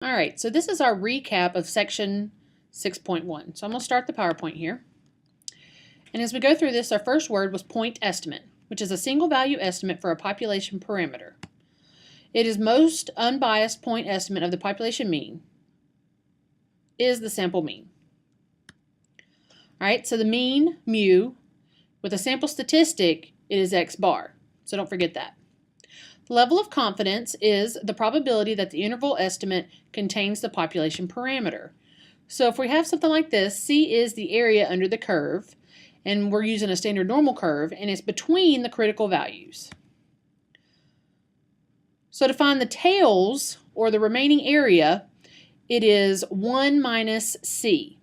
All right, so this is our recap of section 6.1. So I'm going to start the PowerPoint here. And as we go through this, our first word was point estimate, which is a single value estimate for a population parameter. It is most unbiased point estimate of the population mean is the sample mean. All right, so the mean, mu, with a sample statistic, it is x bar. So don't forget that. The level of confidence is the probability that the interval estimate contains the population parameter. So if we have something like this, C is the area under the curve, and we're using a standard normal curve, and it's between the critical values. So to find the tails, or the remaining area, it is 1 minus C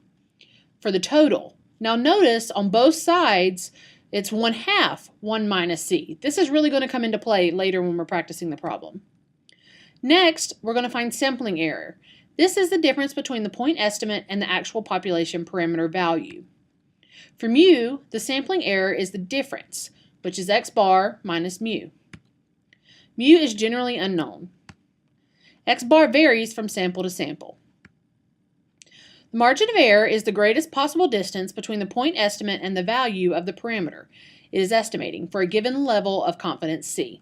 for the total. Now notice on both sides, it's 1/2 1 minus C. This is really going to come into play later when we're practicing the problem. Next, we're going to find sampling error. This is the difference between the point estimate and the actual population parameter value. For mu, the sampling error is the difference, which is x bar minus mu. Mu is generally unknown. X bar varies from sample to sample. The margin of error is the greatest possible distance between the point estimate and the value of the parameter it is estimating for a given level of confidence C,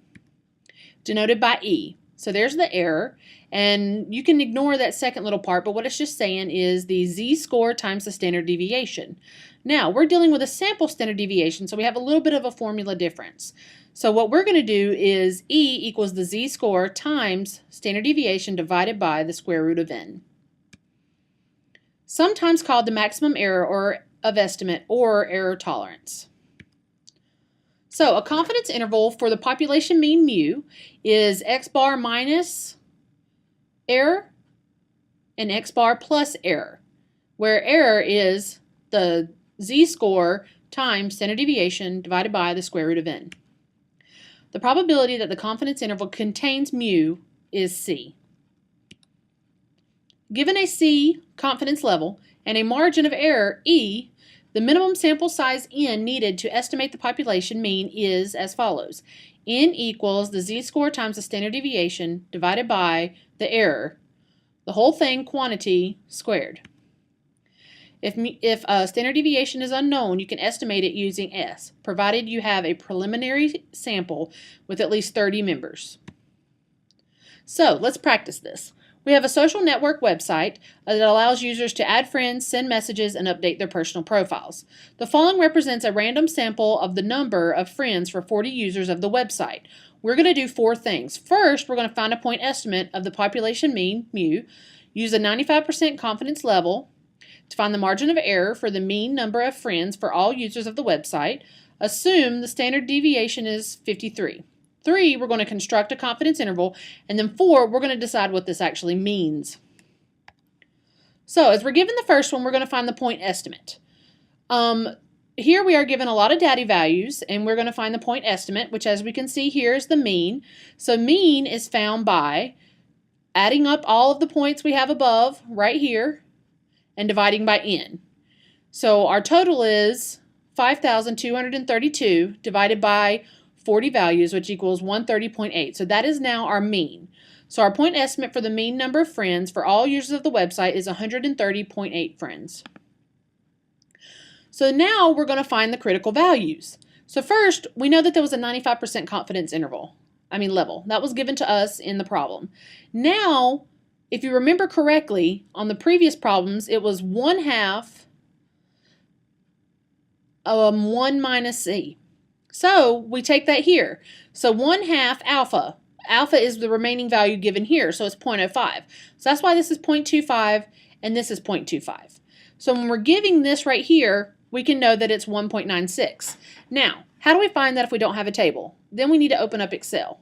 denoted by E. So there's the error, and you can ignore that second little part, but what it's just saying is the z-score times the standard deviation. Now, we're dealing with a sample standard deviation, so we have a little bit of a formula difference. So what we're going to do is E equals the z-score times standard deviation divided by the square root of n. Sometimes called the maximum error of estimate or error tolerance. So a confidence interval for the population mean mu is x bar minus error and x bar plus error, where error is the z-score times standard deviation divided by the square root of n. The probability that the confidence interval contains mu is C. Given a C confidence level and a margin of error E, the minimum sample size n needed to estimate the population mean is as follows. N equals the z-score times the standard deviation divided by the error, the whole thing quantity squared. If standard deviation is unknown, you can estimate it using S, provided you have a preliminary sample with at least 30 members. So let's practice this. We have a social network website that allows users to add friends, send messages, and update their personal profiles. The following represents a random sample of the number of friends for 40 users of the website. We're going to do 4 things. First, we're going to find a point estimate of the population mean, mu, use a 95% confidence level to find the margin of error for the mean number of friends for all users of the website. Assume the standard deviation is 53. 3, we're going to construct a confidence interval, and then 4, we're going to decide what this actually means. So as we're given the first one, we're going to find the point estimate. Here we are given a lot of data values, and we're going to find the point estimate, which as we can see here is the mean. So mean is found by adding up all of the points we have above right here and dividing by n. So our total is 5,232 divided by 40 values, which equals 130.8. So that is now our mean. So our point estimate for the mean number of friends for all users of the website is 130.8 friends. So now we're going to find the critical values. So first, we know that there was a 95% confidence level. That was given to us in the problem. Now, if you remember correctly, on the previous problems, it was 1/2 1 minus C. So we take that here. So 1/2 alpha. Alpha is the remaining value given here, so it's 0.05. So that's why this is 0.25 and this is 0.25. So when we're giving this right here, we can know that it's 1.96. Now, how do we find that if we don't have a table? Then we need to open up Excel.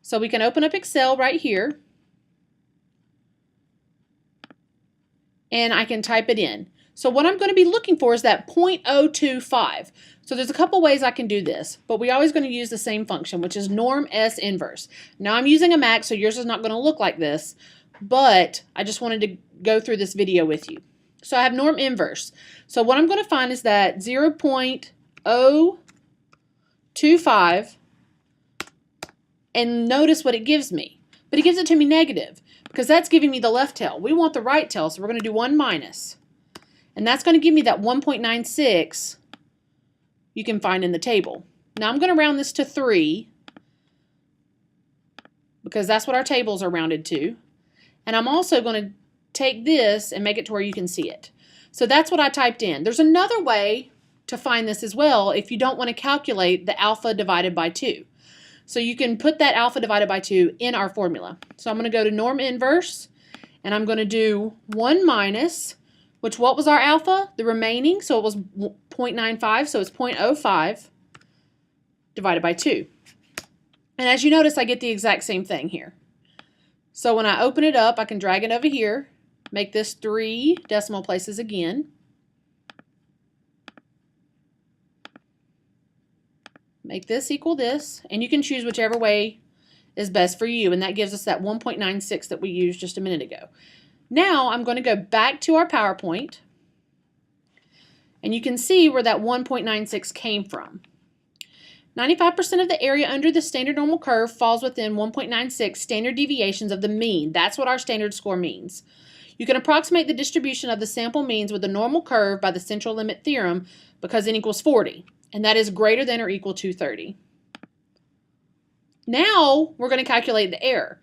So we can open up Excel right here, and I can type it in. So what I'm going to be looking for is that 0.025. So there's a couple ways I can do this, but we're always going to use the same function, which is norm S inverse. Now I'm using a Mac, so yours is not going to look like this, but I just wanted to go through this video with you. So I have norm inverse. So what I'm going to find is that 0.025, and notice what it gives me. But it gives it to me negative. because that's giving me the left tail. We want the right tail, so we're going to do 1 minus. And that's going to give me that 1.96 you can find in the table. Now I'm going to round this to 3 because that's what our tables are rounded to. And I'm also going to take this and make it to where you can see it. So that's what I typed in. There's another way to find this as well if you don't want to calculate the alpha divided by 2. So you can put that alpha divided by 2 in our formula. So I'm going to go to norm inverse, and I'm going to do 1 minus, which what was our alpha? The remaining, so it was 0.95, so it's 0.05 divided by 2. And as you notice, I get the exact same thing here. So when I open it up, I can drag it over here, make this 3 decimal places again. Make this equal this, and you can choose whichever way is best for you, and that gives us that 1.96 that we used just a minute ago. Now I'm going to go back to our PowerPoint, and you can see where that 1.96 came from. 95% of the area under the standard normal curve falls within 1.96 standard deviations of the mean. That's what our standard score means. You can approximate the distribution of the sample means with the normal curve by the central limit theorem because n equals 40, and that is greater than or equal to 30. Now we're going to calculate the error.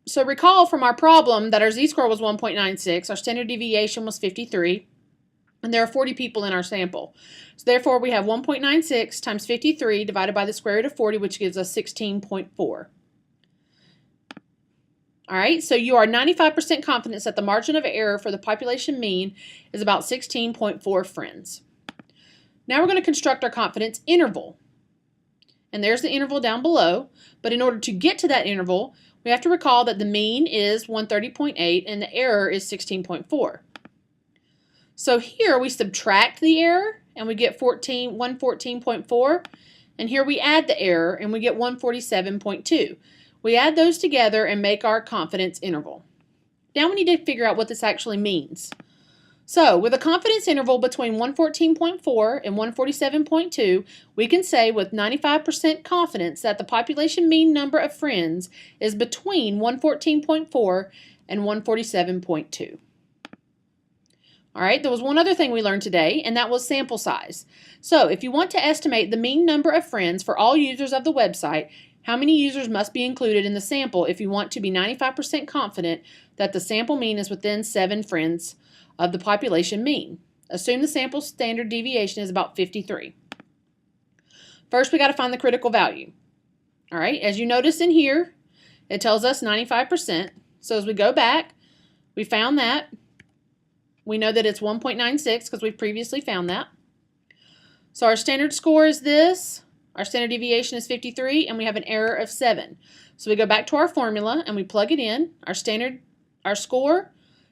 So recall from our problem that our z-score was 1.96, our standard deviation was 53, and there are 40 people in our sample. So therefore we have 1.96 times 53 divided by the square root of 40, which gives us 16.4. All right, so you are 95% confident that the margin of error for the population mean is about 16.4 friends. Now we're going to construct our confidence interval. And there's the interval down below, but in order to get to that interval, we have to recall that the mean is 130.8 and the error is 16.4. So here we subtract the error and we get 114.4, and here we add the error and we get 147.2. We add those together and make our confidence interval. Now we need to figure out what this actually means. So with a confidence interval between 114.4 and 147.2, we can say with 95% confidence that the population mean number of friends is between 114.4 and 147.2. All right, there was one other thing we learned today, and that was sample size. So if you want to estimate the mean number of friends for all users of the website, how many users must be included in the sample if you want to be 95% confident that the sample mean is within 7 friends of the population mean? Assume the sample standard deviation is about 53. First, we got to find the critical value. All right, as you notice in here, it tells us 95%. So as we go back, we found that. We know that it's 1.96 because we previously found that. So our standard score is this. Our standard deviation is 53, and we have an error of 7. So we go back to our formula and we plug it in. Our score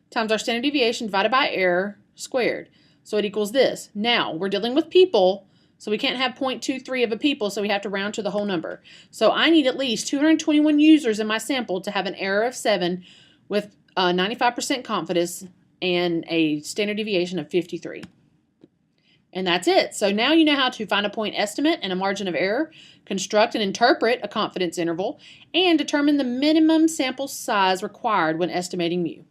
times our standard deviation divided by error squared. So it equals this. Now we're dealing with people, so we can't have 0.23 of a people, so we have to round to the whole number. So I need at least 221 users in my sample to have an error of 7 with 95% confidence and a standard deviation of 53. And that's it. So now you know how to find a point estimate and a margin of error, construct and interpret a confidence interval, and determine the minimum sample size required when estimating mu.